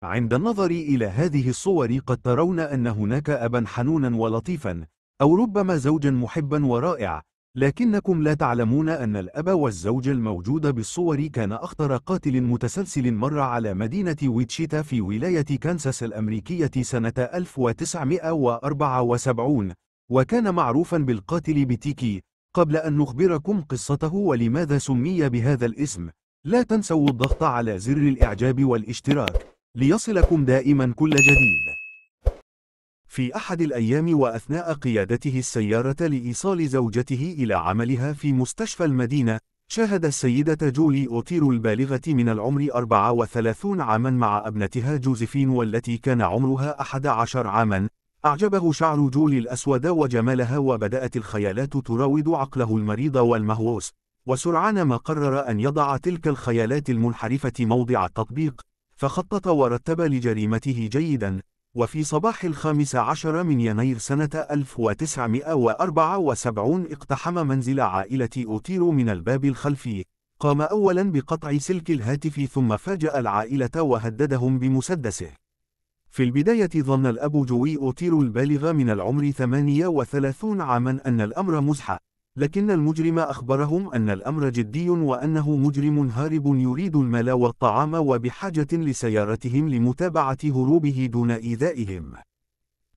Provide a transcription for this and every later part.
عند النظر إلى هذه الصور قد ترون أن هناك أبا حنونا ولطيفا، أو ربما زوجا محبا ورائع، لكنكم لا تعلمون أن الأب والزوج الموجود بالصور كان أخطر قاتل متسلسل مر على مدينة ويتشيتا في ولاية كانساس الأمريكية سنة 1974، وكان معروفا بالقاتل بتيكي. قبل أن نخبركم قصته ولماذا سمي بهذا الاسم، لا تنسوا الضغط على زر الإعجاب والاشتراك ليصلكم دائما كل جديد. في أحد الأيام وأثناء قيادته السيارة لإيصال زوجته إلى عملها في مستشفى المدينة، شاهد السيدة جولي أوتيرو البالغة من العمر 34 عاما مع ابنتها جوزيفين والتي كان عمرها 11 عاما. أعجبه شعر جولي الأسود وجمالها، وبدأت الخيالات تراود عقله المريض والمهووس، وسرعان ما قرر أن يضع تلك الخيالات المنحرفة موضع التطبيق، فخطط ورتب لجريمته جيدا. وفي صباح 15 من يناير سنة 1974 اقتحم منزل عائلة أوتيرو من الباب الخلفي. قام أولا بقطع سلك الهاتف، ثم فاجأ العائلة وهددهم بمسدسه. في البداية ظن الأب جوي أوتيرو البالغ من العمر 38 عاما أن الأمر مزحة، لكن المجرم أخبرهم أن الأمر جدي وأنه مجرم هارب يريد المال والطعام وبحاجة لسيارتهم لمتابعة هروبه دون إيذائهم.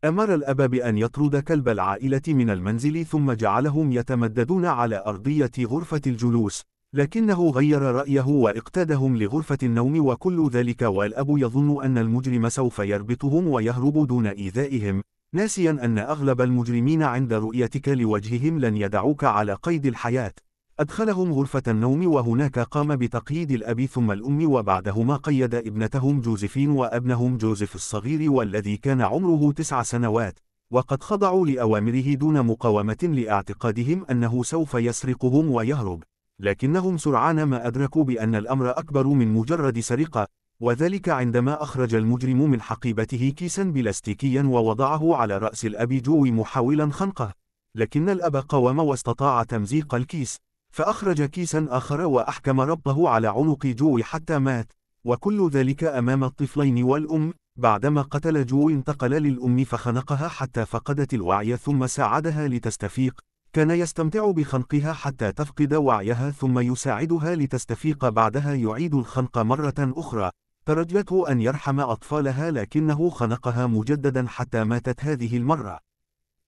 أمر الأب بأن يطرد كلب العائلة من المنزل، ثم جعلهم يتمددون على أرضية غرفة الجلوس، لكنه غير رأيه واقتادهم لغرفة النوم وكل ذلك والأب يظن أن المجرم سوف يربطهم ويهرب دون إيذائهم، ناسيا أن أغلب المجرمين عند رؤيتك لوجههم لن يدعوك على قيد الحياة. أدخلهم غرفة النوم، وهناك قام بتقييد الأب ثم الأم، وبعدهما قيد ابنتهم جوزيفين وابنهم جوزيف الصغير والذي كان عمره 9 سنوات، وقد خضعوا لأوامره دون مقاومة لاعتقادهم أنه سوف يسرقهم ويهرب. لكنهم سرعان ما أدركوا بأن الأمر أكبر من مجرد سرقة، وذلك عندما أخرج المجرم من حقيبته كيسا بلاستيكيا ووضعه على رأس الأب جوي محاولا خنقه، لكن الأب قاوم واستطاع تمزيق الكيس، فأخرج كيسا آخر وأحكم ربطه على عنق جوي حتى مات، وكل ذلك أمام الطفلين والأم. بعدما قتل جوي انتقل للأم فخنقها حتى فقدت الوعي ثم ساعدها لتستفيق. كان يستمتع بخنقها حتى تفقد وعيها ثم يساعدها لتستفيق، بعدها يعيد الخنق مرة أخرى. ترجته أن يرحم أطفالها لكنه خنقها مجددا حتى ماتت هذه المرة.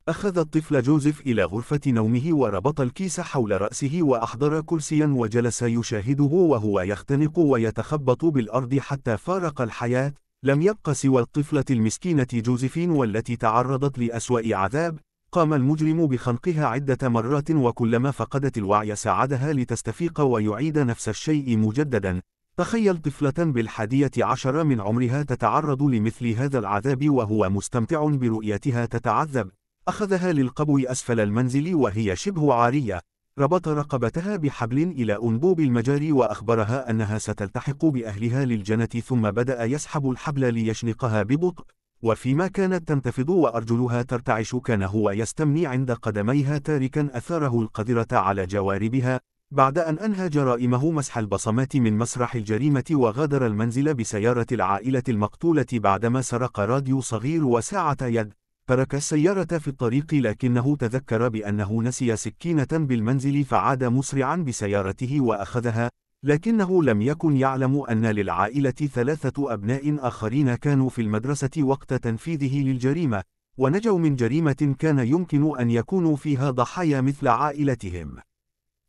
أخذ الطفل جوزيف إلى غرفة نومه وربط الكيس حول رأسه وأحضر كرسيا وجلس يشاهده وهو يختنق ويتخبط بالأرض حتى فارق الحياة. لم يبق سوى الطفلة المسكينة جوزيفين والتي تعرضت لأسوأ عذاب. قام المجرم بخنقها عدة مرات، وكلما فقدت الوعي ساعدها لتستفيق ويعيد نفس الشيء مجددا. تخيل طفلة بال11 من عمرها تتعرض لمثل هذا العذاب وهو مستمتع برؤيتها تتعذب. أخذها للقبو أسفل المنزل وهي شبه عارية، ربط رقبتها بحبل إلى أنبوب المجاري وأخبرها أنها ستلتحق بأهلها للجنة، ثم بدأ يسحب الحبل ليشنقها ببطء. وفيما كانت تنتفض وأرجلها ترتعش كان هو يستمني عند قدميها تاركا أثاره القذرة على جواربها. بعد أن أنهى جرائمه مسح البصمات من مسرح الجريمة وغادر المنزل بسيارة العائلة المقتولة بعدما سرق راديو صغير وساعة يد. ترك السيارة في الطريق لكنه تذكر بأنه نسي سكينة بالمنزل فعاد مسرعا بسيارته وأخذها، لكنه لم يكن يعلم أن للعائلة 3 أبناء آخرين كانوا في المدرسة وقت تنفيذه للجريمة، ونجوا من جريمة كان يمكن أن يكونوا فيها ضحايا مثل عائلتهم.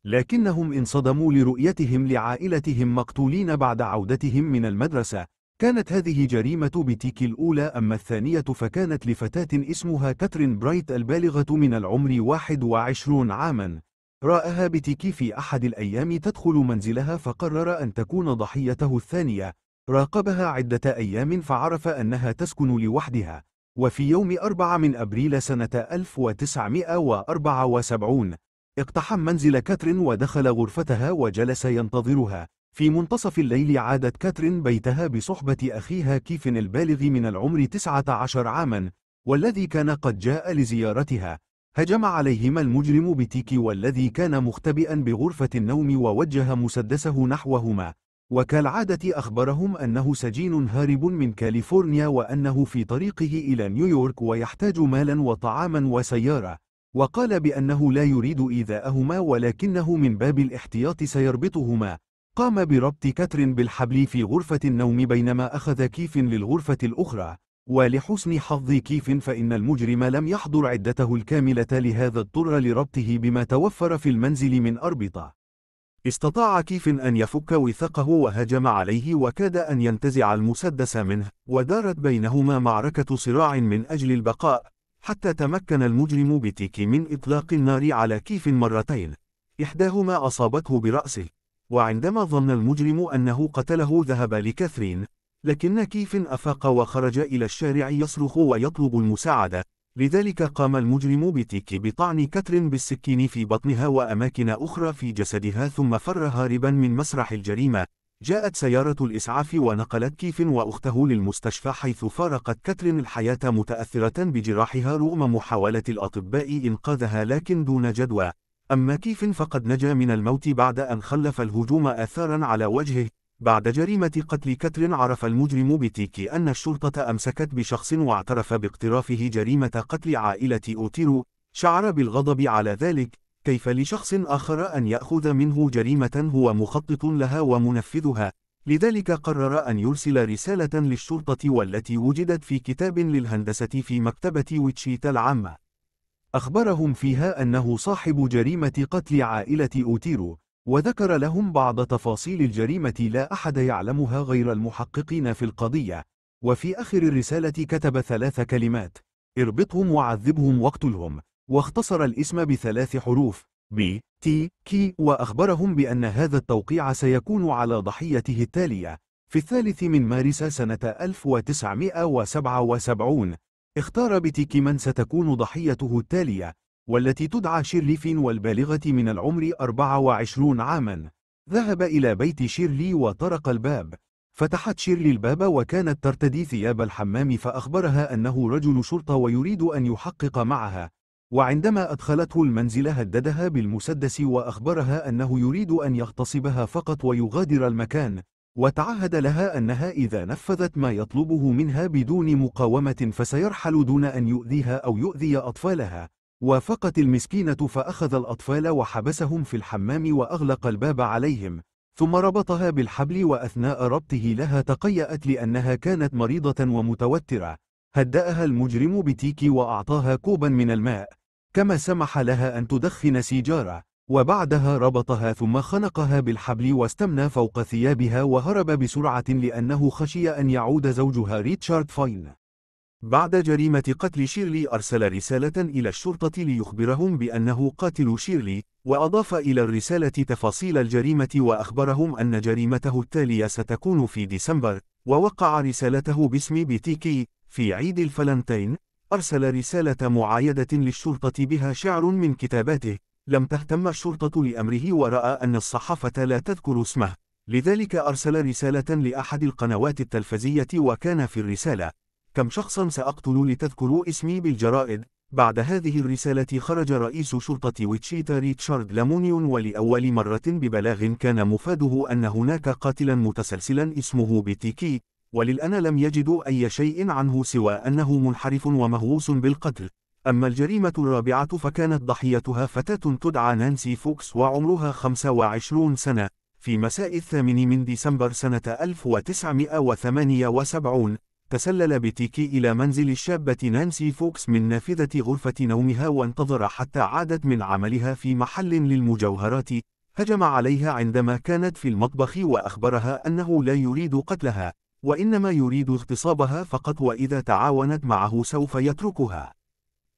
لكنهم انصدموا لرؤيتهم لعائلتهم مقتولين بعد عودتهم من المدرسة. كانت هذه جريمة بتيكي الأولى، أما الثانية فكانت لفتاة اسمها كاترين برايت البالغة من العمر 21 عاما. رآها بتيكي في أحد الأيام تدخل منزلها فقرر أن تكون ضحيته الثانية. راقبها عدة أيام فعرف أنها تسكن لوحدها. وفي يوم 4 من أبريل سنة 1974 اقتحم منزل كاترين ودخل غرفتها وجلس ينتظرها. في منتصف الليل عادت كاترين بيتها بصحبة أخيها كيفن البالغ من العمر 19 عاما، والذي كان قد جاء لزيارتها. هجم عليهما المجرم بتيكي والذي كان مختبئا بغرفة النوم ووجه مسدسه نحوهما. وكالعادة أخبرهم أنه سجين هارب من كاليفورنيا وأنه في طريقه إلى نيويورك ويحتاج مالا وطعاما وسيارة، وقال بأنه لا يريد إيذاءهما ولكنه من باب الاحتياط سيربطهما. قام بربط كاترين بالحبل في غرفة النوم بينما أخذ كيف للغرفة الأخرى، ولحسن حظ كيف فإن المجرم لم يحضر عدته الكاملة لهذا اضطر لربطه بما توفر في المنزل من أربطة. استطاع كيف أن يفك وثاقه وهجم عليه وكاد أن ينتزع المسدس منه، ودارت بينهما معركة صراع من أجل البقاء، حتى تمكن المجرم بتيكي من إطلاق النار على كيف مرتين، إحداهما أصابته برأسه، وعندما ظن المجرم أنه قتله ذهب لكاثرين، لكن كيف أفاق وخرج إلى الشارع يصرخ ويطلب المساعدة. لذلك قام المجرم بتيكي بطعن كاترين بالسكين في بطنها وأماكن أخرى في جسدها ثم فر هاربا من مسرح الجريمة. جاءت سيارة الإسعاف ونقلت كيف وأخته للمستشفى حيث فارقت كاترين الحياة متأثرة بجراحها رغم محاولة الأطباء إنقاذها لكن دون جدوى. أما كيف فقد نجا من الموت بعد أن خلف الهجوم آثارا على وجهه. بعد جريمة قتل كاترين عرف المجرم بتيكي أن الشرطة أمسكت بشخص واعترف باقترافه جريمة قتل عائلة أوتيرو. شعر بالغضب على ذلك، كيف لشخص آخر أن يأخذ منه جريمة هو مخطط لها ومنفذها؟ لذلك قرر أن يرسل رسالة للشرطة والتي وجدت في كتاب للهندسة في مكتبة ويتشيتا العامة. أخبرهم فيها أنه صاحب جريمة قتل عائلة أوتيرو، وذكر لهم بعض تفاصيل الجريمة لا أحد يعلمها غير المحققين في القضية. وفي آخر الرسالة كتب 3 كلمات: اربطهم وعذبهم واقتلهم، واختصر الاسم ب3 حروف B T K، وأخبرهم بأن هذا التوقيع سيكون على ضحيته التالية. في 3 من مارس سنة 1977 اختار بتيكي من ستكون ضحيته التالية، والتي تدعى شيرلي فين والبالغة من العمر 24 عاما. ذهب إلى بيت شيرلي وطرق الباب. فتحت شيرلي الباب وكانت ترتدي ثياب الحمام فأخبرها أنه رجل شرطة ويريد أن يحقق معها. وعندما أدخلته المنزل هددها بالمسدس وأخبرها أنه يريد أن يغتصبها فقط ويغادر المكان، وتعهد لها أنها إذا نفذت ما يطلبه منها بدون مقاومة فسيرحل دون أن يؤذيها أو يؤذي أطفالها. وافقت المسكينة فأخذ الأطفال وحبسهم في الحمام وأغلق الباب عليهم، ثم ربطها بالحبل وأثناء ربطه لها تقيأت لأنها كانت مريضة ومتوترة. هدأها المجرم بتيكي وأعطاها كوبا من الماء، كما سمح لها أن تدخن سيجارة، وبعدها ربطها ثم خنقها بالحبل واستمنى فوق ثيابها وهرب بسرعة لأنه خشي أن يعود زوجها ريتشارد فاين. بعد جريمة قتل شيرلي أرسل رسالة إلى الشرطة ليخبرهم بأنه قاتل شيرلي، وأضاف إلى الرسالة تفاصيل الجريمة وأخبرهم أن جريمته التالية ستكون في ديسمبر، ووقع رسالته باسم بتيكي. في عيد الفلنتين أرسل رسالة معايدة للشرطة بها شعر من كتاباته. لم تهتم الشرطة لأمره ورأى أن الصحافة لا تذكر اسمه، لذلك أرسل رسالة لأحد القنوات التلفزية وكان في الرسالة: كم شخصا سأقتل لتذكروا اسمي بالجرائد؟ بعد هذه الرسالة خرج رئيس شرطة ويتشيتا ريتشارد لامونيون، ولأول مرة ببلاغ كان مفاده أن هناك قاتلا متسلسلا اسمه بتيكي، وللآن لم يجدوا أي شيء عنه سوى أنه منحرف ومهووس بالقتل. أما الجريمة الرابعة فكانت ضحيتها فتاة تدعى نانسي فوكس وعمرها 25 سنة. في مساء 8 من ديسمبر سنة 1978 تسلل بتيكي إلى منزل الشابة نانسي فوكس من نافذة غرفة نومها وانتظر حتى عادت من عملها في محل للمجوهرات. هجم عليها عندما كانت في المطبخ وأخبرها أنه لا يريد قتلها، وإنما يريد اغتصابها فقط، وإذا تعاونت معه سوف يتركها.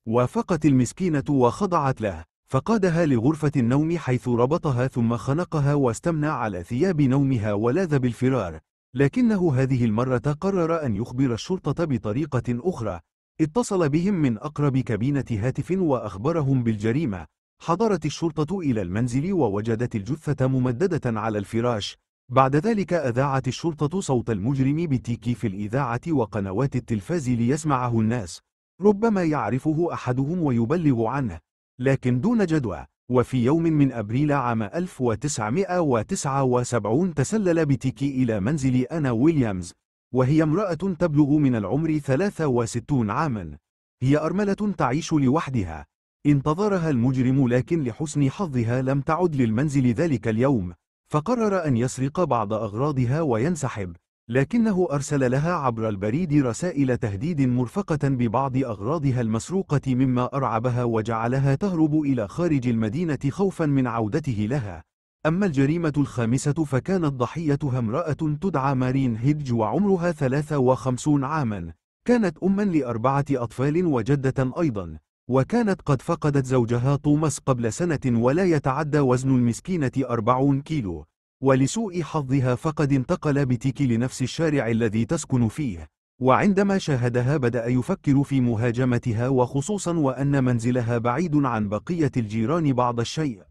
وافقت المسكينة وخضعت له، فقادها لغرفة النوم حيث ربطها ثم خنقها واستمنى على ثياب نومها ولاذ بالفرار. لكنه هذه المرة قرر أن يخبر الشرطة بطريقة أخرى. اتصل بهم من أقرب كابينة هاتف وأخبرهم بالجريمة. حضرت الشرطة إلى المنزل ووجدت الجثة ممددة على الفراش. بعد ذلك أذاعت الشرطة صوت المجرم بتيكي في الإذاعة وقنوات التلفاز ليسمعه الناس، ربما يعرفه أحدهم ويبلغ عنه، لكن دون جدوى. وفي يوم من أبريل عام 1979 تسلل بتيكي إلى منزل أنا ويليامز، وهي امرأة تبلغ من العمر 63 عاما. هي أرملة تعيش لوحدها. انتظرها المجرم، لكن لحسن حظها لم تعد للمنزل ذلك اليوم، فقرر أن يسرق بعض أغراضها وينسحب، لكنه أرسل لها عبر البريد رسائل تهديد مرفقة ببعض أغراضها المسروقة، مما أرعبها وجعلها تهرب إلى خارج المدينة خوفا من عودته لها. أما الجريمة الخامسة فكانت ضحيتها امرأة تدعى مارين هيدج، وعمرها 53 عاما. كانت أما ل4 أطفال وجدة أيضا، وكانت قد فقدت زوجها توماس قبل سنة، ولا يتعدى وزن المسكينة 40 كيلو. ولسوء حظها فقد انتقل بتيكي لنفس الشارع الذي تسكن فيه، وعندما شاهدها بدأ يفكر في مهاجمتها، وخصوصا وأن منزلها بعيد عن بقية الجيران بعض الشيء.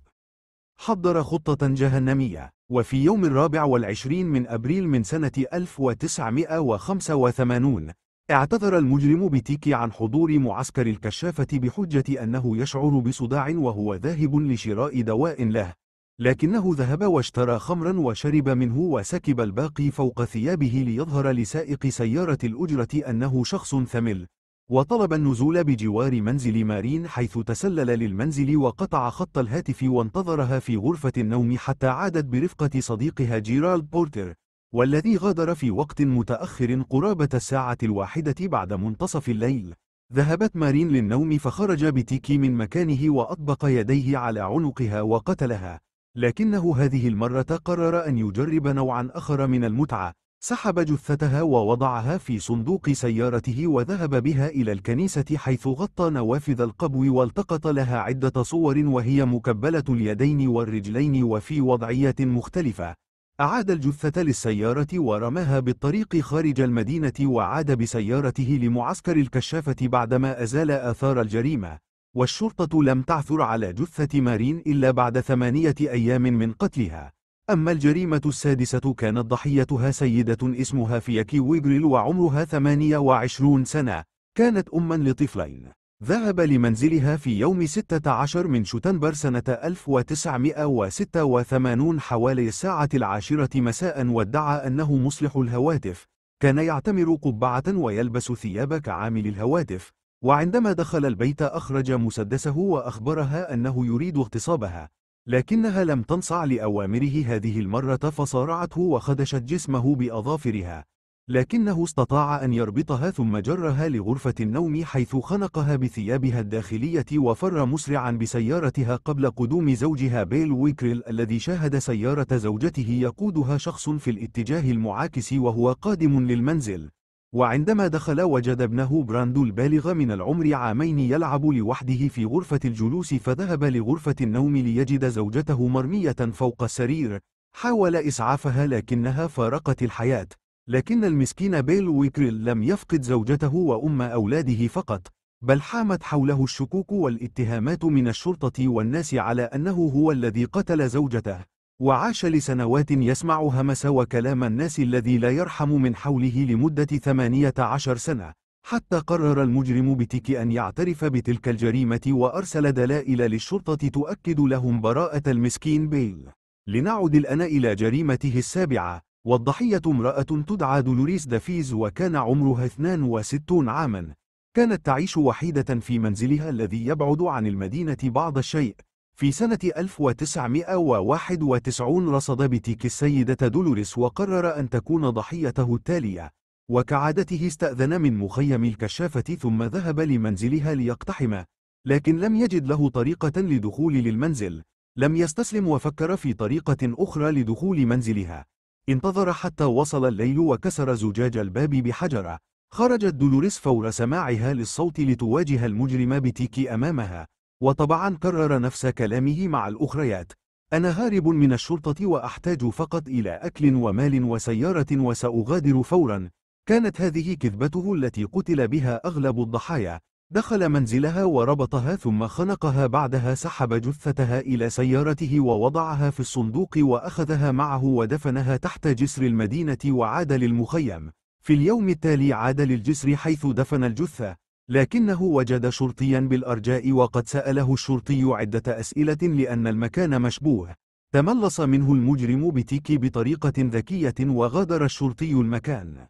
حضر خطة جهنمية. وفي يوم 24 من أبريل من سنة 1985 اعتذر المجرم بتيكي عن حضور معسكر الكشافة بحجة أنه يشعر بصداع وهو ذاهب لشراء دواء له، لكنه ذهب واشترى خمرا وشرب منه وسكب الباقي فوق ثيابه ليظهر لسائق سيارة الأجرة أنه شخص ثمل، وطلب النزول بجوار منزل مارين، حيث تسلل للمنزل وقطع خط الهاتف وانتظرها في غرفة النوم حتى عادت برفقة صديقها جيرالد بورتر، والذي غادر في وقت متأخر قرابة الساعة 1 بعد منتصف الليل. ذهبت مارين للنوم، فخرج بتيكي من مكانه وأطبق يديه على عنقها وقتلها، لكنه هذه المرة قرر أن يجرب نوعا آخر من المتعة. سحب جثتها ووضعها في صندوق سيارته وذهب بها إلى الكنيسة، حيث غطى نوافذ القبو والتقط لها عدة صور وهي مكبلة اليدين والرجلين وفي وضعيات مختلفة. أعاد الجثة للسيارة ورماها بالطريق خارج المدينة، وعاد بسيارته لمعسكر الكشافة بعدما أزال آثار الجريمة. والشرطة لم تعثر على جثة مارين إلا بعد 8 أيام من قتلها. أما الجريمة السادسة كانت ضحيتها سيدة اسمها فياكي ويغريل، وعمرها 28 سنة. كانت أما لطفلين. ذهب لمنزلها في يوم 16 من شتنبر سنة 1986 حوالي الساعة 10 مساء، وادعى أنه مصلح الهواتف. كان يعتمر قبعة ويلبس ثياب كعامل الهواتف، وعندما دخل البيت أخرج مسدسه وأخبرها أنه يريد اغتصابها، لكنها لم تنصع لأوامره هذه المرة، فصارعته وخدشت جسمه بأظافرها، لكنه استطاع أن يربطها ثم جرها لغرفة النوم، حيث خنقها بثيابها الداخلية وفر مسرعا بسيارتها قبل قدوم زوجها بيل ويكريل، الذي شاهد سيارة زوجته يقودها شخص في الاتجاه المعاكس وهو قادم للمنزل. وعندما دخل وجد ابنه براندو البالغ من العمر 2 يلعب لوحده في غرفة الجلوس، فذهب لغرفة النوم ليجد زوجته مرمية فوق السرير. حاول إسعافها لكنها فارقت الحياة، لكن المسكين بيل ويكريل لم يفقد زوجته وأم أولاده فقط، بل حامت حوله الشكوك والاتهامات من الشرطة والناس على أنه هو الذي قتل زوجته. وعاش لسنوات يسمع همس وكلام الناس الذي لا يرحم من حوله لمدة 18 سنة، حتى قرر المجرم بتيكي أن يعترف بتلك الجريمة، وأرسل دلائل للشرطة تؤكد لهم براءة المسكين بيل. لنعد الآن إلى جريمته السابعة، والضحية امرأة تدعى دولوريس دافيز، وكان عمرها 62 عاما. كانت تعيش وحيدة في منزلها الذي يبعد عن المدينة بعض الشيء. في سنة 1991 رصد بتيكي السيدة دولوريس وقرر أن تكون ضحيته التالية، وكعادته استأذن من مخيم الكشافة ثم ذهب لمنزلها ليقتحم، لكن لم يجد له طريقة لدخول للمنزل. لم يستسلم وفكر في طريقة أخرى لدخول منزلها. انتظر حتى وصل الليل وكسر زجاج الباب بحجرة. خرجت دولوريس فور سماعها للصوت لتواجه المجرم بتيكي أمامها، وطبعا كرر نفس كلامه مع الأخريات: أنا هارب من الشرطة وأحتاج فقط إلى أكل ومال وسيارة وسأغادر فورا. كانت هذه كذبته التي قتل بها أغلب الضحايا. دخل منزلها وربطها ثم خنقها، بعدها سحب جثتها إلى سيارته ووضعها في الصندوق وأخذها معه ودفنها تحت جسر المدينة وعاد للمخيم. في اليوم التالي عاد للجسر حيث دفن الجثة. لكنه وجد شرطيا بالأرجاء وقد سأله الشرطي عدة أسئلة لأن المكان مشبوه. تملص منه المجرم بتيكي بطريقة ذكية وغادر الشرطي المكان.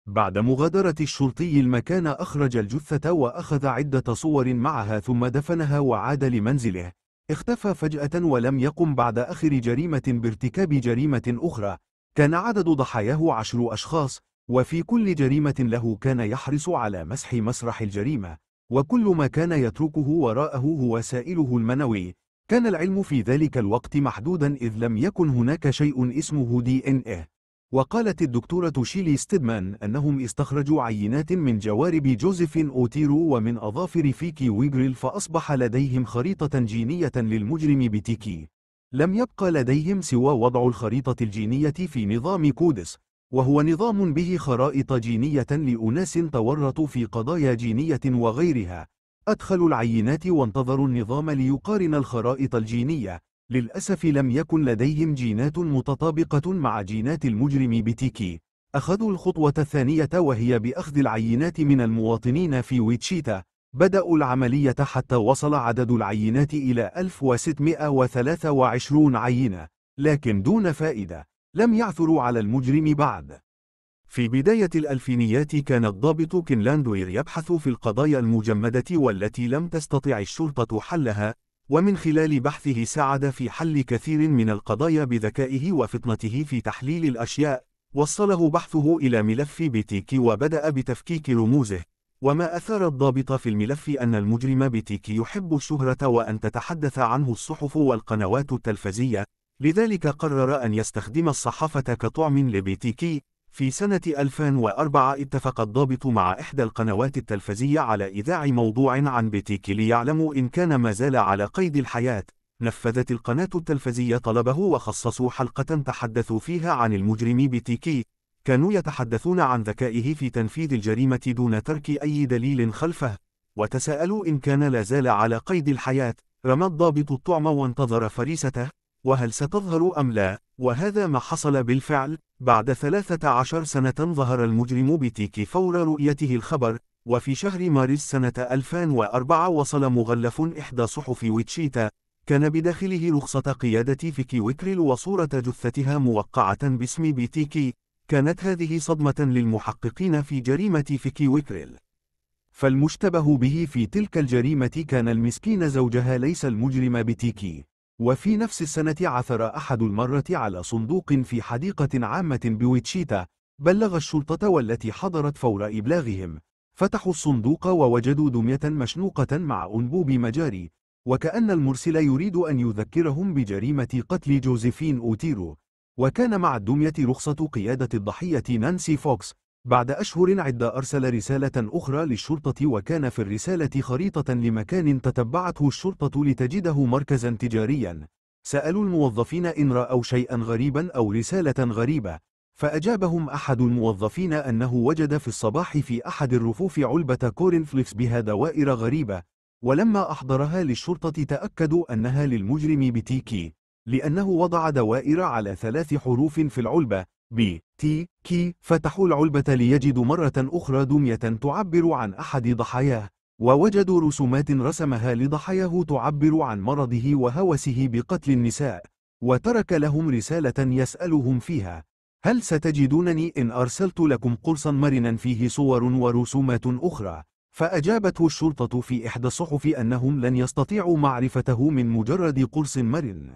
بعد مغادرة الشرطي المكان أخرج الجثة وأخذ عدة صور معها ثم دفنها وعاد لمنزله. اختفى فجأة ولم يقم بعد آخر جريمة بارتكاب جريمة أخرى. كان عدد ضحاياه 10 أشخاص، وفي كل جريمة له كان يحرص على مسح مسرح الجريمة، وكل ما كان يتركه وراءه هو سائله المنوي. كان العلم في ذلك الوقت محدودا إذ لم يكن هناك شيء اسمه DNA. وقالت الدكتورة شيلي ستيدمان أنهم استخرجوا عينات من جوارب جوزيف أوتيرو ومن أظافر فيكي ويغريل، فأصبح لديهم خريطة جينية للمجرم بتيكي. لم يبقى لديهم سوى وضع الخريطة الجينية في نظام كودس، وهو نظام به خرائط جينية لأناس تورطوا في قضايا جينية وغيرها. أدخلوا العينات وانتظروا النظام ليقارن الخرائط الجينية. للأسف لم يكن لديهم جينات متطابقة مع جينات المجرم بتيكي. أخذوا الخطوة الثانية وهي بأخذ العينات من المواطنين في ويتشيتا. بدأوا العملية حتى وصل عدد العينات إلى 1623 عينة، لكن دون فائدة. لم يعثروا على المجرم بعد. في بداية الألفينيات كان الضابط كين لاندوير يبحث في القضايا المجمدة والتي لم تستطع الشرطة حلها، ومن خلال بحثه ساعد في حل كثير من القضايا بذكائه وفطنته في تحليل الأشياء. وصله بحثه إلى ملف بتيكي وبدأ بتفكيك رموزه. وما أثار الضابط في الملف أن المجرم بتيكي يحب الشهرة وأن تتحدث عنه الصحف والقنوات التلفزية، لذلك قرر أن يستخدم الصحافة كطعم لبتيكي. في سنة 2004 اتفق الضابط مع إحدى القنوات التلفزية على إذاع موضوع عن بتيكي ليعلموا إن كان ما زال على قيد الحياة. نفذت القناة التلفزية طلبه وخصصوا حلقة تحدثوا فيها عن المجرم بتيكي. كانوا يتحدثون عن ذكائه في تنفيذ الجريمة دون ترك أي دليل خلفه، وتساءلوا إن كان لا زال على قيد الحياة. رمى الضابط الطعم وانتظر فريسته، وهل ستظهر أم لا؟ وهذا ما حصل بالفعل. بعد 13 سنة ظهر المجرم بتيكي فور رؤيته الخبر، وفي شهر مارس سنة 2004 وصل مغلف إحدى صحف ويتشيتا، كان بداخله رخصة قيادة فيكي ويكريل وصورة جثتها موقعة باسم بتيكي. كانت هذه صدمة للمحققين في جريمة فيكي ويكريل، فالمشتبه به في تلك الجريمة كان المسكين زوجها ليس المجرم بتيكي. وفي نفس السنة عثر أحد المرة على صندوق في حديقة عامة بويتشيتا. بلغ الشرطة والتي حضرت فور إبلاغهم. فتحوا الصندوق ووجدوا دمية مشنوقة مع أنبوب مجاري، وكأن المرسل يريد أن يذكرهم بجريمة قتل جوزيفين أوتيرو. وكان مع الدمية رخصة قيادة الضحية نانسي فوكس. بعد أشهر عدة أرسل رسالة أخرى للشرطة، وكان في الرسالة خريطة لمكان تتبعته الشرطة لتجده مركزا تجاريا. سألوا الموظفين إن رأوا شيئا غريبا أو رسالة غريبة، فأجابهم أحد الموظفين أنه وجد في الصباح في أحد الرفوف علبة كورن فليكس بها دوائر غريبة، ولما أحضرها للشرطة تأكدوا أنها للمجرم بتيكي، لأنه وضع دوائر على 3 حروف في العلبة ب تي كي. فتحوا العلبة ليجدوا مرة أخرى دمية تعبر عن أحد ضحاياه، ووجدوا رسومات رسمها لضحاياه تعبر عن مرضه وهوسه بقتل النساء. وترك لهم رسالة يسألهم فيها: هل ستجدونني إن أرسلت لكم قرصا مرنا فيه صور ورسومات أخرى؟ فأجابته الشرطة في إحدى الصحف أنهم لن يستطيعوا معرفته من مجرد قرص مرن.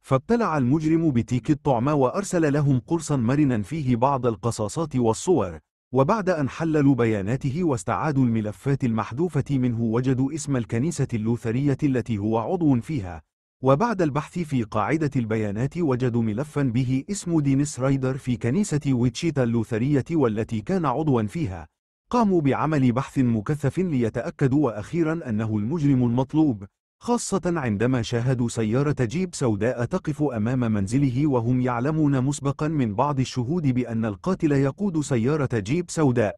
فابتلع المجرم بتيكي الطعم وأرسل لهم قرصا مرنا فيه بعض القصاصات والصور. وبعد أن حللوا بياناته واستعادوا الملفات المحذوفة منه وجدوا اسم الكنيسة اللوثرية التي هو عضو فيها. وبعد البحث في قاعدة البيانات وجدوا ملفا به اسم دينيس رايدر في كنيسة ويتشيتا اللوثرية والتي كان عضوا فيها. قاموا بعمل بحث مكثف ليتأكدوا وأخيرا أنه المجرم المطلوب، خاصة عندما شاهدوا سيارة جيب سوداء تقف أمام منزله، وهم يعلمون مسبقا من بعض الشهود بأن القاتل يقود سيارة جيب سوداء.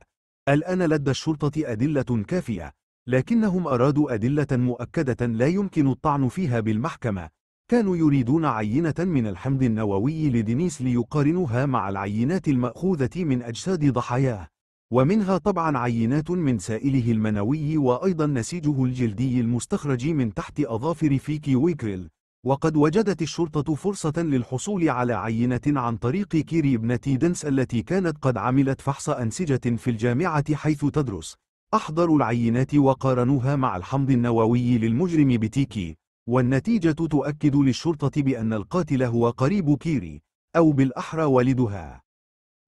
الآن لدى الشرطة أدلة كافية، لكنهم أرادوا أدلة مؤكدة لا يمكن الطعن فيها بالمحكمة. كانوا يريدون عينة من الحمض النووي لدينيس ليقارنوها مع العينات المأخوذة من أجساد ضحاياه. ومنها طبعا عينات من سائله المنوي وأيضا نسيجه الجلدي المستخرج من تحت أظافر فيكي ويكريل. وقد وجدت الشرطة فرصة للحصول على عينة عن طريق كيري ابنة دنس التي كانت قد عملت فحص أنسجة في الجامعة حيث تدرس. أحضروا العينات وقارنوها مع الحمض النووي للمجرم بتيكي، والنتيجة تؤكد للشرطة بأن القاتل هو قريب كيري، أو بالأحرى والدها.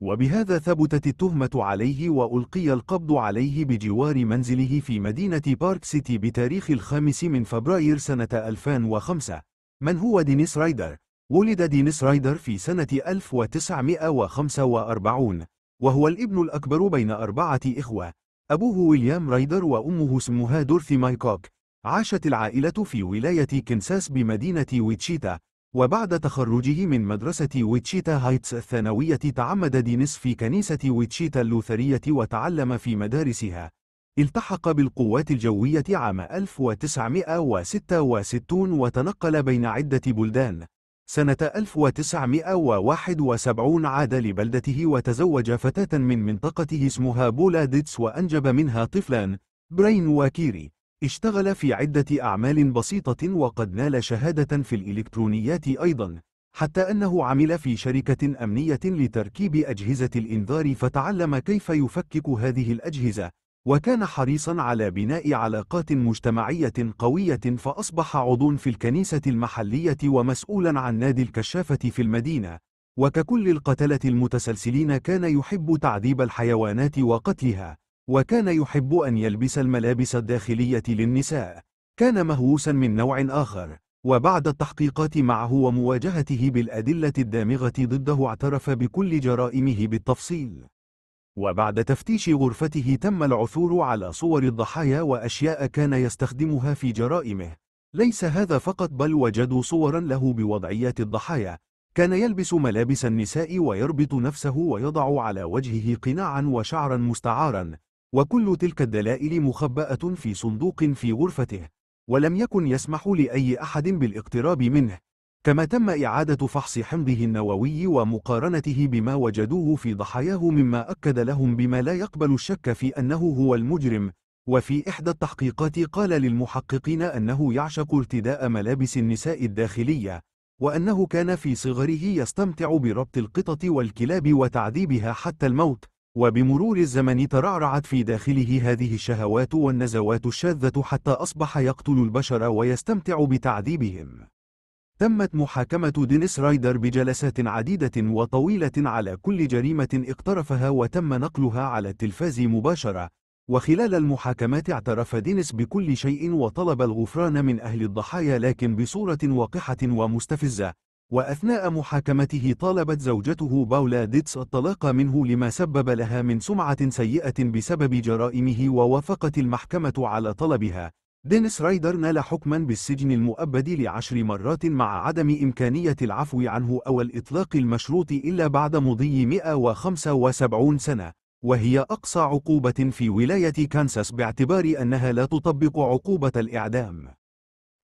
وبهذا ثبتت التهمة عليه وألقي القبض عليه بجوار منزله في مدينة بارك سيتي بتاريخ 5 فبراير سنة 2005. من هو دينيس رايدر؟ ولد دينيس رايدر في سنة 1945، وهو الابن الأكبر بين 4 إخوة. أبوه ويليام رايدر وأمه اسمها دورثي مايكوك. عاشت العائلة في ولاية كنساس بمدينة ويتشيتا. وبعد تخرجه من مدرسة ويتشيتا هايتس الثانوية تعمد دينيس في كنيسة ويتشيتا اللوثرية وتعلم في مدارسها. التحق بالقوات الجوية عام 1966 وتنقل بين عدة بلدان. سنة 1971 عاد لبلدته وتزوج فتاة من منطقته اسمها بولا ديتس وأنجب منها طفلان، براين وكيري. اشتغل في عدة أعمال بسيطة وقد نال شهادة في الإلكترونيات أيضا، حتى أنه عمل في شركة أمنية لتركيب أجهزة الإنذار فتعلم كيف يفكك هذه الأجهزة، وكان حريصا على بناء علاقات مجتمعية قوية فأصبح عضو في الكنيسة المحلية ومسؤولا عن نادي الكشافة في المدينة. وككل القتلة المتسلسلين كان يحب تعذيب الحيوانات وقتلها، وكان يحب أن يلبس الملابس الداخلية للنساء. كان مهووسا من نوع آخر، وبعد التحقيقات معه ومواجهته بالأدلة الدامغة ضده اعترف بكل جرائمه بالتفصيل. وبعد تفتيش غرفته تم العثور على صور الضحايا وأشياء كان يستخدمها في جرائمه. ليس هذا فقط بل وجدوا صورا له بوضعيات الضحايا. كان يلبس ملابس النساء ويربط نفسه ويضع على وجهه قناعا وشعرا مستعارا، وكل تلك الدلائل مخبأة في صندوق في غرفته، ولم يكن يسمح لأي أحد بالاقتراب منه. كما تم إعادة فحص حمضه النووي ومقارنته بما وجدوه في ضحاياه مما أكد لهم بما لا يقبل الشك في أنه هو المجرم. وفي إحدى التحقيقات قال للمحققين أنه يعشق ارتداء ملابس النساء الداخلية، وأنه كان في صغره يستمتع بربط القطط والكلاب وتعذيبها حتى الموت. وبمرور الزمن ترعرعت في داخله هذه الشهوات والنزوات الشاذة حتى أصبح يقتل البشر ويستمتع بتعذيبهم. تمت محاكمة دينيس رايدر بجلسات عديدة وطويلة على كل جريمة اقترفها وتم نقلها على التلفاز مباشرة. وخلال المحاكمات اعترف دينيس بكل شيء وطلب الغفران من أهل الضحايا لكن بصورة وقحة ومستفزة. وأثناء محاكمته طالبت زوجته باولا ديتس الطلاق منه لما سبب لها من سمعة سيئة بسبب جرائمه، ووافقت المحكمة على طلبها. دينيس رايدر نال حكما بالسجن المؤبد ل10 مرات مع عدم إمكانية العفو عنه أو الإطلاق المشروط إلا بعد مضي 175 سنة، وهي أقصى عقوبة في ولاية كانساس باعتبار أنها لا تطبق عقوبة الإعدام.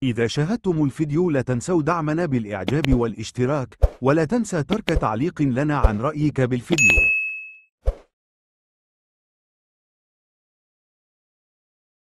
إذا شاهدتم الفيديو لا تنسوا دعمنا بالإعجاب والاشتراك، ولا تنسى ترك تعليق لنا عن رأيك بالفيديو.